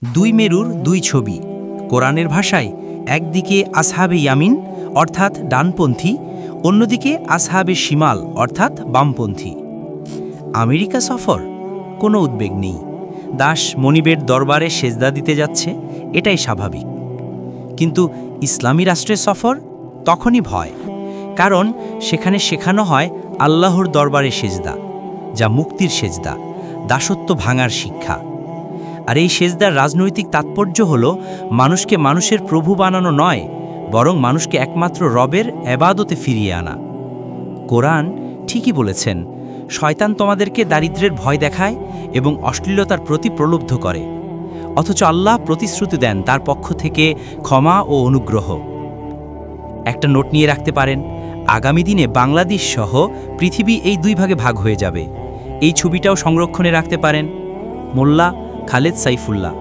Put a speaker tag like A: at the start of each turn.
A: দুই মেরুর দুই ছবি। কোরআনের ভাষায় একদিকে আসহাবে ইয়ামিন অর্থাৎ ডানপন্থী, অন্যদিকে আসহাবে শিমাল অর্থাৎ বামপন্থী। আমেরিকা সফর, কোনো উদ্বেগ নেই। দাস মনিবের দরবারে সেজদা দিতে যাচ্ছে, এটাই স্বাভাবিক। কিন্তু ইসলামী রাষ্ট্রের সফর, তখনই ভয়। কারণ সেখানে শেখানো হয় আল্লাহর দরবারে সেজদা, যা মুক্তির সেজদা, দাসত্ব ভাঙার শিক্ষা। আর এই সেজদার রাজনৈতিক তাৎপর্য হল মানুষকে মানুষের প্রভু বানানো নয়, বরং মানুষকে একমাত্র রবের এবাদতে ফিরিয়ে আনা। কোরআন ঠিকই বলেছেন, শয়তান তোমাদেরকে দারিদ্র্যের ভয় দেখায় এবং অশ্লীলতার প্রতি প্রলুব্ধ করে, অথচ আল্লাহ প্রতিশ্রুতি দেন তার পক্ষ থেকে ক্ষমা ও অনুগ্রহ। একটা নোট নিয়ে রাখতে পারেন, আগামী দিনে বাংলাদেশ সহ পৃথিবী এই দুই ভাগে ভাগ হয়ে যাবে। এই ছবিটাও সংরক্ষণে রাখতে পারেন। মোল্লা খালেদ সাইফুল্লাহ।